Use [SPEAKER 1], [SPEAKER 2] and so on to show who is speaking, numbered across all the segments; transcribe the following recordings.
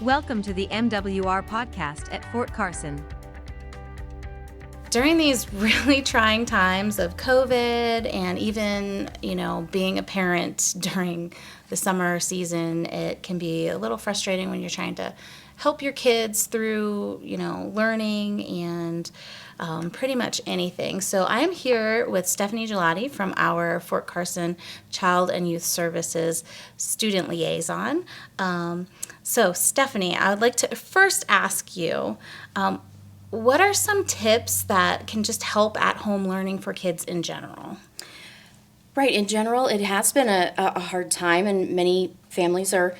[SPEAKER 1] Welcome to the MWR podcast at Fort Carson.
[SPEAKER 2] During these really trying times of COVID and even, being a parent during the summer season, it can be a little frustrating when you're trying to help your kids through, learning and pretty much anything. So I am here with Stephanie Gelati from our Fort Carson Child and Youth Services Student Liaison. So Stephanie, I would like to first ask you, what are some tips that can just help at-home learning for kids in general?
[SPEAKER 3] Right. In general, it has been a hard time, and many families are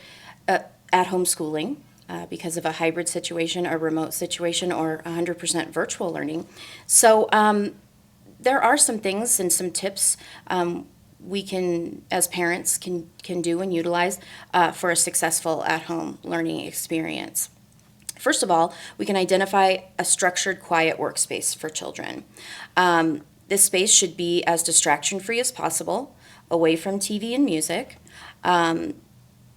[SPEAKER 3] at home schooling because of a hybrid situation, a remote situation, or 100% virtual learning. So there are some things and some tips we can, as parents, can do and utilize for a successful at-home learning experience. First of all, we can identify a structured, quiet workspace for children. This space should be as distraction-free as possible, away from TV and music.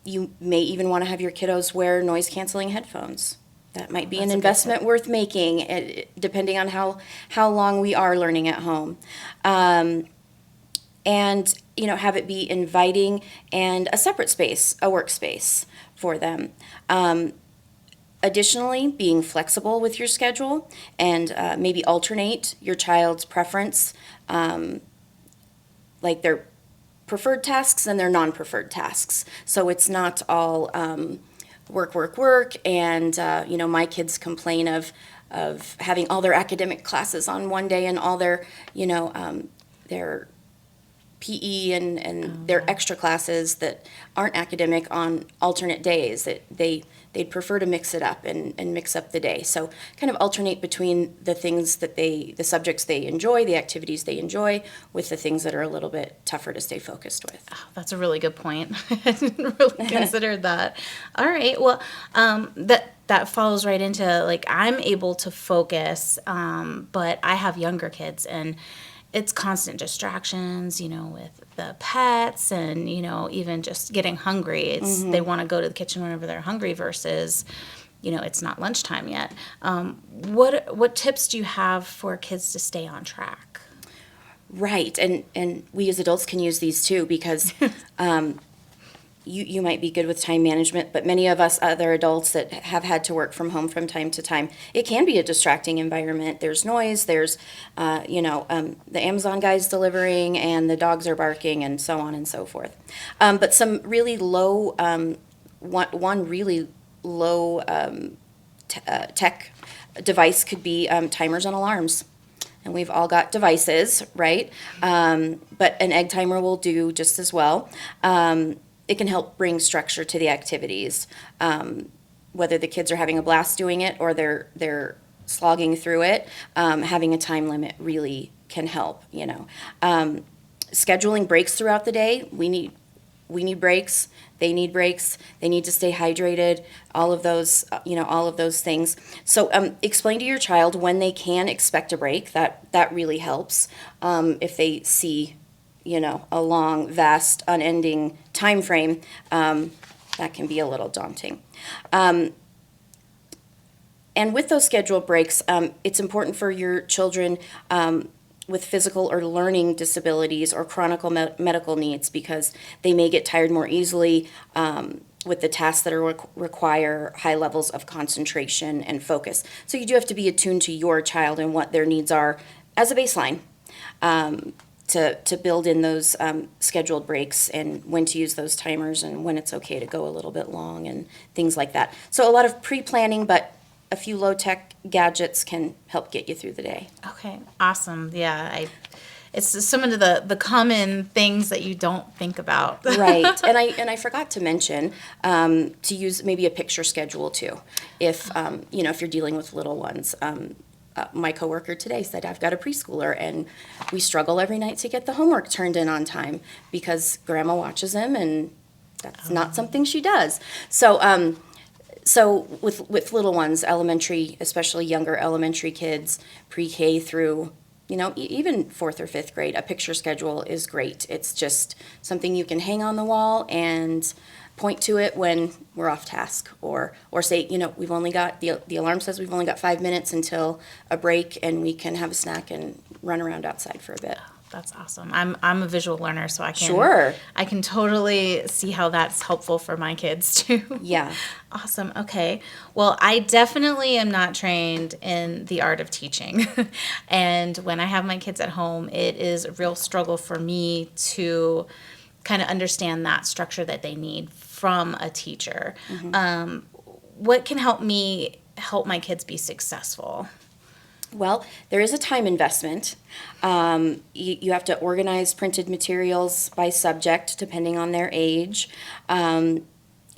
[SPEAKER 3] You may even want to have your kiddos wear noise-canceling headphones. That might be an investment worth making, depending on how long we are learning at home. And have it be inviting and a separate space, a workspace for them. Additionally, being flexible with your schedule and maybe alternate your child's preference, like their preferred tasks and their non-preferred tasks. So it's not all work, and my kids complain of having all their academic classes on one day and all their their PE and their extra classes that aren't academic on alternate days. They'd prefer to mix it up and mix up the day. So kind of alternate between the things the subjects they enjoy, the activities they enjoy, with the things that are a little bit tougher to stay focused with.
[SPEAKER 2] Oh, that's a really good point. I didn't really consider that. All right. Well, that follows right into, I'm able to focus, but I have younger kids, and it's constant distractions, with the pets and, even just getting hungry. They want to go to the kitchen whenever they're hungry versus, it's not lunchtime yet. What tips do you have for kids to stay on track?
[SPEAKER 3] Right. And we as adults can use these too, because you might be good with time management, but many of us other adults that have had to work from home from time to time, it can be a distracting environment. There's noise, there's, the Amazon guy's delivering and the dogs are barking and so on and so forth. But some really low, one really low tech device could be timers and alarms. And we've all got devices, right? But an egg timer will do just as well. It can help bring structure to the activities, whether the kids are having a blast doing it or they're slogging through it. Having a time limit really can help. Scheduling breaks throughout the day. We need breaks. They need breaks. They need to stay hydrated. All of those, all of those things. So explain to your child when they can expect a break. That really helps. If they see a long, vast, unending time frame, that can be a little daunting. And with those scheduled breaks, it's important for your children with physical or learning disabilities or chronic medical needs, because they may get tired more easily with the tasks that require high levels of concentration and focus. So you do have to be attuned to your child and what their needs are as a baseline. To build in those scheduled breaks and when to use those timers and when it's okay to go a little bit long and things like that. So a lot of pre-planning, but a few low-tech gadgets can help get you through the day.
[SPEAKER 2] Okay, awesome. Yeah, it's some of the common things that you don't think about.
[SPEAKER 3] Right, and I forgot to mention to use maybe a picture schedule too, if if you're dealing with little ones. My coworker today said, I've got a preschooler and we struggle every night to get the homework turned in on time because grandma watches him and that's not something she does. So with little ones, elementary, especially younger elementary kids, pre-K through even fourth or fifth grade, a picture schedule is great. It's just something you can hang on the wall and point to it when we're off task, or say, we've only got, the alarm says we've only got 5 minutes until a break, and we can have a snack and run around outside for a bit.
[SPEAKER 2] That's awesome. I'm a visual learner, so
[SPEAKER 3] Sure.
[SPEAKER 2] I can totally see how that's helpful for my kids too.
[SPEAKER 3] Yeah.
[SPEAKER 2] Awesome. Okay. Well, I definitely am not trained in the art of teaching. And when I have my kids at home, it is a real struggle for me to kind of understand that structure that they need from a teacher. What can help me help my kids be successful?
[SPEAKER 3] Well, there is a time investment. You have to organize printed materials by subject, depending on their age.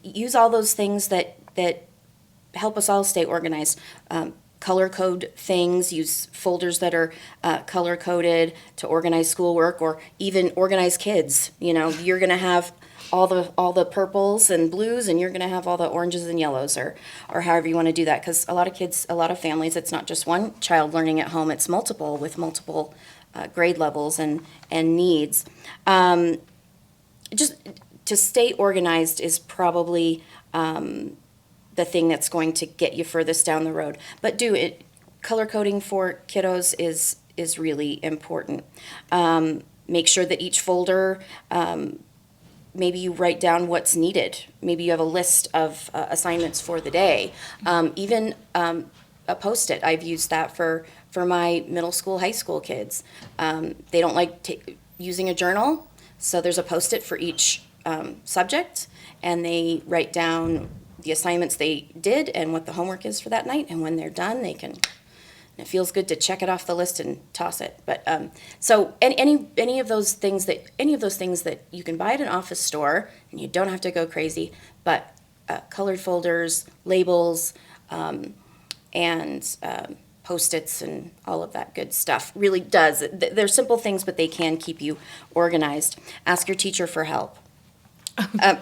[SPEAKER 3] Use all those things that help us all stay organized. Color code things, use folders that are color coded to organize schoolwork, or even organize kids. You're going to have all the purples and blues, and you're going to have all the oranges and yellows, or however you want to do that, because a lot of kids, a lot of families, it's not just one child learning at home, it's multiple, with multiple grade levels and needs. Just to stay organized is probably the thing that's going to get you furthest down the road. But color coding for kiddos is really important. Make sure that each folder, maybe you write down what's needed. Maybe you have a list of assignments for the day. Even a Post-it. I've used that for my middle school, high school kids. They don't like using a journal, so there's a Post-it for each subject, and they write down the assignments they did and what the homework is for that night, and when they're done, they can. It feels good to check it off the list and toss it. But so any of those things that you can buy at an office store, and you don't have to go crazy. But colored folders, labels, and Post-its, and all of that good stuff really does. They're simple things, but they can keep you organized. Ask your teacher for help.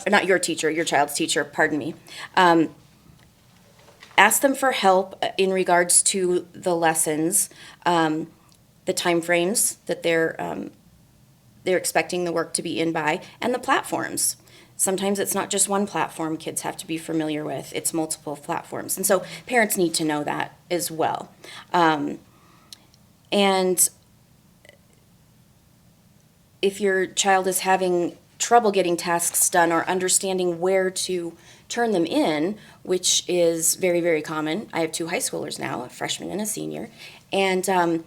[SPEAKER 3] Not your teacher, your child's teacher. Pardon me. Ask them for help in regards to the lessons, the time frames that they're expecting the work to be in by, and the platforms. Sometimes it's not just one platform kids have to be familiar with, it's multiple platforms. And so parents need to know that as well. And if your child is having trouble getting tasks done or understanding where to turn them in, which is very, very common. I have 2 high schoolers now, a freshman and a senior. And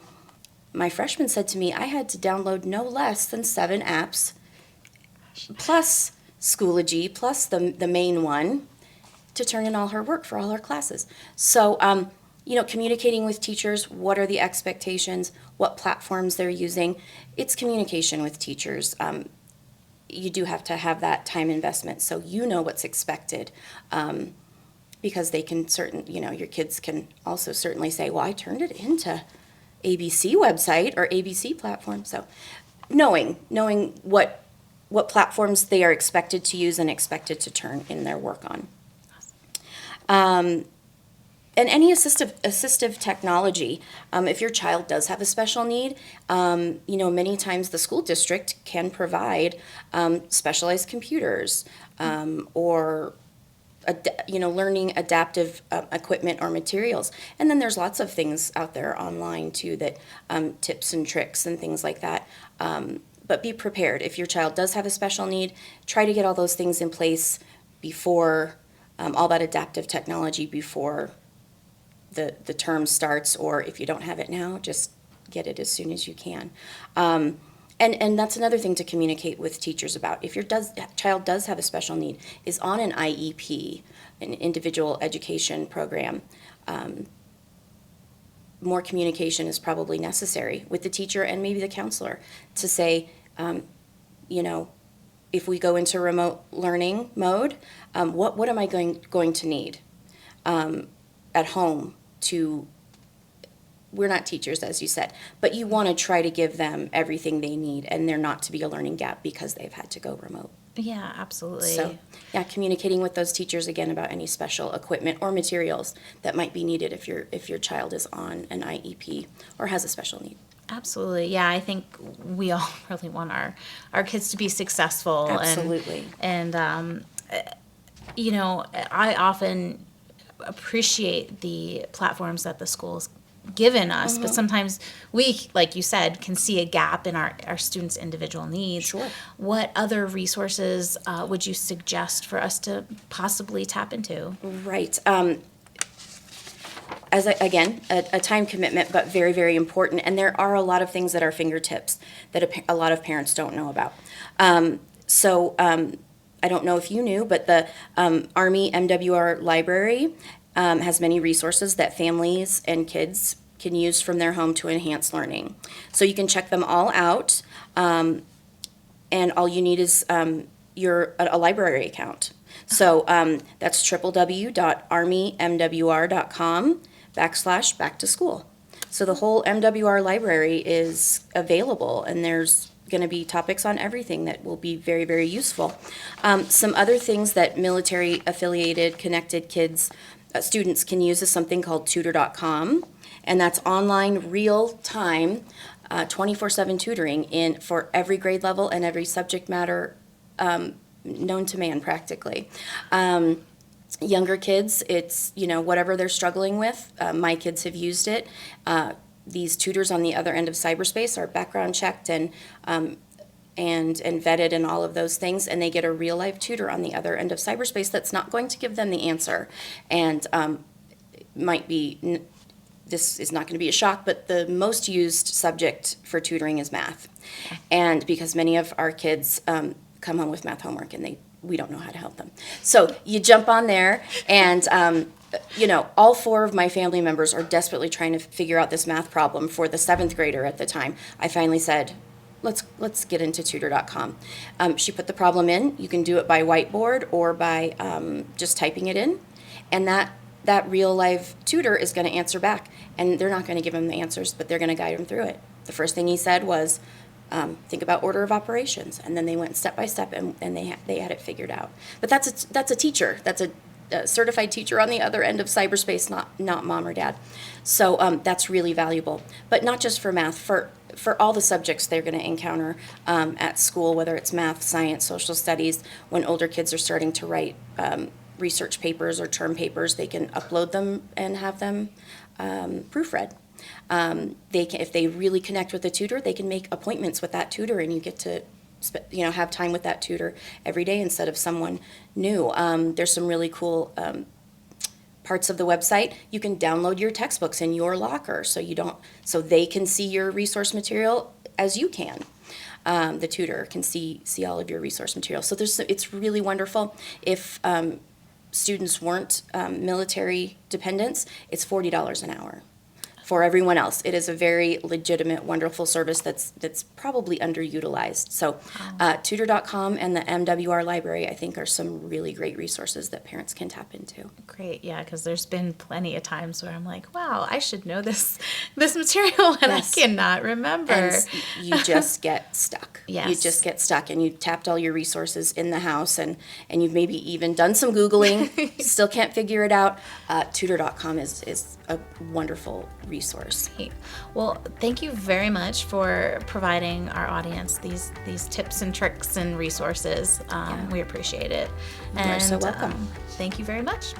[SPEAKER 3] my freshman said to me, I had to download no less than 7 apps, plus Schoology, plus the main one, to turn in all her work for all her classes. So, communicating with teachers, what are the expectations, what platforms they're using. It's communication with teachers. You do have to have that time investment, so you know what's expected, because they can your kids can also certainly say, well, I turned it into ABC website or ABC platform. So knowing what platforms they are expected to use and expected to turn in their work on. And any assistive technology, if your child does have a special need, many times the school district can provide specialized computers, or learning adaptive equipment or materials. And then there's lots of things out there online too that tips and tricks and things like that. But be prepared. If your child does have a special need, try to get all those things in place before all that adaptive technology before the term starts, or if you don't have it now, just get it as soon as you can. And that's another thing to communicate with teachers about. If your child does have a special need, is on an IEP, an individual education program, more communication is probably necessary with the teacher and maybe the counselor to say, if we go into remote learning mode, what am I going to need at home we're not teachers, as you said, but you want to try to give them everything they need, and there not to be a learning gap because they've had to go remote.
[SPEAKER 2] Yeah, absolutely.
[SPEAKER 3] So, communicating with those teachers again about any special equipment or materials that might be needed if your child is on an IEP or has a special need.
[SPEAKER 2] Absolutely. Yeah, I think we all really want our kids to be successful.
[SPEAKER 3] Absolutely.
[SPEAKER 2] And I often appreciate the platforms that the schools given us, but sometimes we, like you said, can see a gap in our students' individual needs.
[SPEAKER 3] Sure.
[SPEAKER 2] What other resources would you suggest for us to possibly tap into?
[SPEAKER 3] Right. Again, a time commitment, but very, very important. And there are a lot of things at our fingertips that a lot of parents don't know about. I don't know if you knew, but the Army MWR Library has many resources that families and kids can use from their home to enhance learning. So you can check them all out, and all you need is a library account. So that's www.armymwr.com/back to school. So the whole MWR library is available, and there's going to be topics on everything that will be very, very useful. Some other things that military affiliated connected kids, students can use is something called tutor.com, and that's online real-time 24/7 tutoring for every grade level and every subject matter known to man practically. Younger kids, it's, whatever they're struggling with. My kids have used it. These tutors on the other end of cyberspace are background checked and vetted and all of those things, and they get a real life tutor on the other end of cyberspace that's not going to give them the answer. And this is not going to be a shock, but the most used subject for tutoring is math. And because many of our kids come home with math homework and we don't know how to help them. So you jump on there and all 4 of my family members are desperately trying to figure out this math problem for the 7th grader at the time. I finally said, let's get into tutor.com. She put the problem in. You can do it by whiteboard or by just typing it in. And that real live tutor is going to answer back. And they're not going to give him the answers, but they're going to guide him through it. The first thing he said was, think about order of operations. And then they went step by step and they had it figured out. But that's a teacher. That's a certified teacher on the other end of cyberspace, not mom or dad. So that's really valuable. But not just for math, for all the subjects they're going to encounter at school, whether it's math, science, social studies. When older kids are starting to write research papers or term papers, they can upload them and have them proofread. If they really connect with the tutor, they can make appointments with that tutor, and you get to have time with that tutor every day instead of someone new. There's some really cool parts of the website. You can download your textbooks in your locker so they can see your resource material as you can. The tutor can see all of your resource material. So it's really wonderful. If students weren't military dependents, it's $40 an hour. For everyone else, it is a very legitimate, wonderful service that's probably underutilized. So tutor.com and the MWR library, I think, are some really great resources that parents can tap into.
[SPEAKER 2] Great, yeah, because there's been plenty of times where I'm like, wow, I should know this material, and
[SPEAKER 3] Yes.
[SPEAKER 2] I cannot remember.
[SPEAKER 3] And you just get stuck.
[SPEAKER 2] Yes.
[SPEAKER 3] You just get stuck, and you tapped all your resources in the house, and you've maybe even done some Googling, still can't figure it out. Tutor.com is a wonderful resource.
[SPEAKER 2] Great. Well, thank you very much for providing our audience these tips and tricks and resources. We appreciate it.
[SPEAKER 3] You are so welcome.
[SPEAKER 2] Thank you very much.